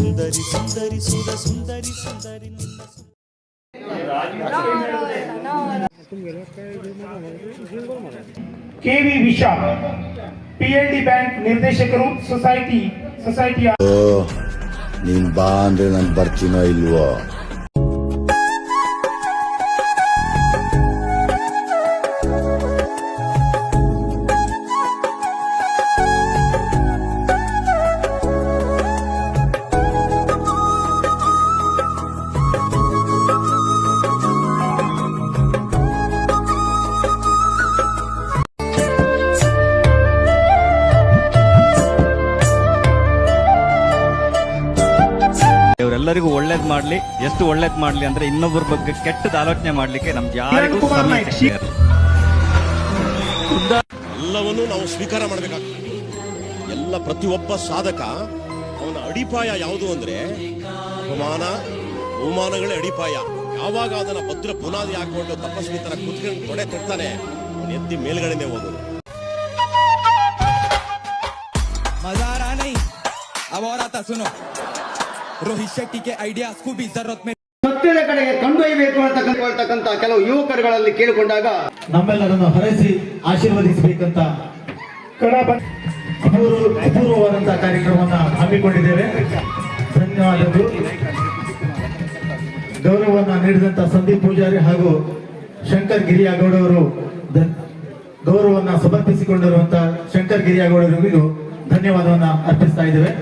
ಸುಂದರಿ ಸುಂದರಿ ಸುಧ ಸುಂದರಿ ಸುಂದರಿ KV Vishal PLD bank ನಿರ್ದೇಶಕರು ಸೊಸೈಟಿಯ ನೀನ್ ಬಾ ಅಂದ್ರೆ ನಾನು ಬರ್ತೀನೋ ಇಲ್ವೋ. ಇವರೆಲ್ಲರಿಗೂ ಒಳ್ಳೇದ್ ಮಾಡ್ಲಿ. ಎಷ್ಟು ಒಳ್ಳೇದ್ ಮಾಡ್ಲಿ ಅಂದ್ರೆ ಇನ್ನೊಬ್ಬರ ಬಗ್ಗೆ ಕೆಟ್ಟದ ಆಲೋಚನೆ ಮಾಡ್ಲಿಕ್ಕೆ ನಮ್ಗೆ ಯಾರಿಗೂ ಎಲ್ಲವನ್ನೂ ನಾವು ಸ್ವೀಕಾರ ಮಾಡಬೇಕಾಗ್ತದೆ. ಎಲ್ಲ ಪ್ರತಿಯೊಬ್ಬ ಸಾಧಕ ಅವನ ಅಡಿಪಾಯ ಯಾವುದು ಅಂದ್ರೆ ಅಪಮಾನ ಅವಮಾನಗಳೇ ಅಡಿಪಾಯ. ಯಾವಾಗ ಅದನ್ನ ಭದ್ರ ಬುನಾದಿ ಹಾಕೊಂಡು ತಪಸ್ವಿ ತರ ಕುತ್ಕೊಂಡು ತೊಡೆ ತರ್ತಾನೆ, ಅವನ ಎತ್ತಿ ಮೇಲ್ಗಡೆನೆ ಹೋಗೋದು. ಮಜಾರಾ ನೈ अब और आता सुनो ರೋಹಿತ್ ಶೆಟ್ಟಿಗೆ ಐಡಿಯಾಸ್ को भी जरूरत में ಸತ್ಯದ ಕಡೆಗೆ ಕೊಂಡೊಯ್ಯಬೇಕು ಅಂತಕ್ಕಂಥ ಕೆಲವು ಯುವಕರುಗಳಲ್ಲಿ ಕೇಳಿಕೊಂಡಾಗ ನಮ್ಮೆಲ್ಲರನ್ನು ಹರಸಿ ಆಶೀರ್ವದಿಸಬೇಕಂತ ಅಪೂರ್ವವಾದಂತಹ ಕಾರ್ಯಕ್ರಮವನ್ನು ಹಮ್ಮಿಕೊಂಡಿದ್ದೇವೆ. ಧನ್ಯವಾದಗಳು. ಗೌರವವನ್ನು ನೀಡಿದಂತ ಸಂದೀಪ್ ಪೂಜಾರಿ ಹಾಗೂ ಶಂಕರ್ ಗಿರಿಯಾಗೌಡವರು ಗೌರವವನ್ನು ಸಮರ್ಪಿಸಿಕೊಂಡಿರುವಂತಹ ಶಂಕರ್ ಗಿರಿಯಾಗೌಡರಿಗೂ ಧನ್ಯವಾದವನ್ನು ಅರ್ಪಿಸ್ತಾ ಇದ್ದೇವೆ.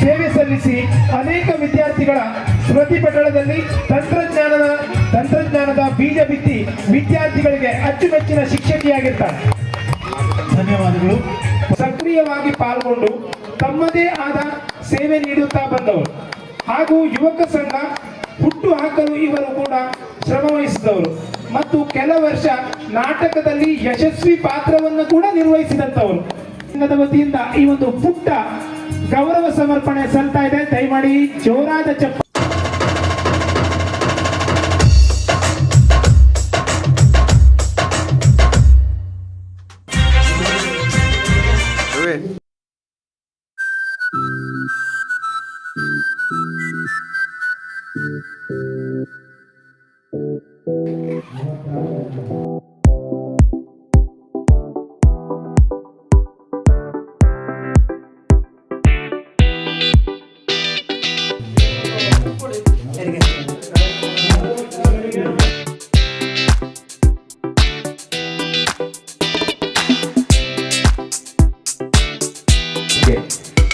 ಸೇವೆ ಸಲ್ಲಿಸಿ ಅನೇಕ ವಿದ್ಯಾರ್ಥಿಗಳ ಸ್ಮೃತಿ ಪಟಲದಲ್ಲಿ ತಂತ್ರಜ್ಞಾನದ ಬೀಜ ಬಿತ್ತಿ ವಿದ್ಯಾರ್ಥಿಗಳಿಗೆ ಅಚ್ಚುಮೆಚ್ಚಿನ ಶಿಕ್ಷಕಿಯಾಗಿರ್ತಾರೆ. ಧನ್ಯವಾದಗಳು. ಸಕ್ರಿಯವಾಗಿ ಪಾಲ್ಗೊಂಡು ತಮ್ಮದೇ ಆದ ಸೇವೆ ನೀಡುತ್ತಾ ಬಂದವರು ಹಾಗೂ ಯುವಕ ಸಂಘ ಹುಟ್ಟು ಹಾಕಲು ಇವರು ಕೂಡ ಶ್ರಮ ವಹಿಸಿದವರು ಮತ್ತು ಕೆಲ ವರ್ಷ ನಾಟಕದಲ್ಲಿ ಯಶಸ್ವಿ ಪಾತ್ರವನ್ನು ಕೂಡ ನಿರ್ವಹಿಸಿದಂತವರು. ಸಂಘದ ವತಿಯಿಂದ ಈ ಒಂದು ಪುಟ್ಟ ಗೌರವ ಸಮರ್ಪಣೆ ಸಲ್ತಾ ಇದೆ. ದಯಮಾಡಿ ಜೋರಾದ ಚಪ್ಪ.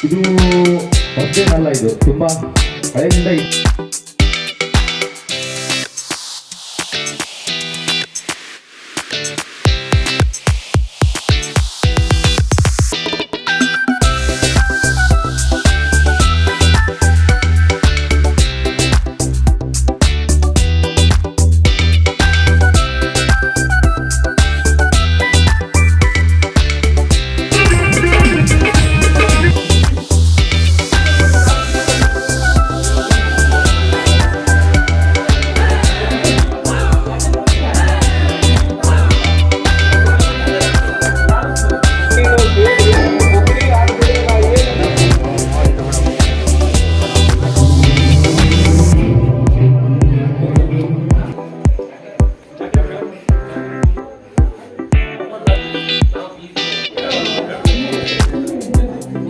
ಇದು ಹೊಸದೇನಲ್ಲ, ಇದು ತುಂಬಾ ಹಳೆಯಿಂದ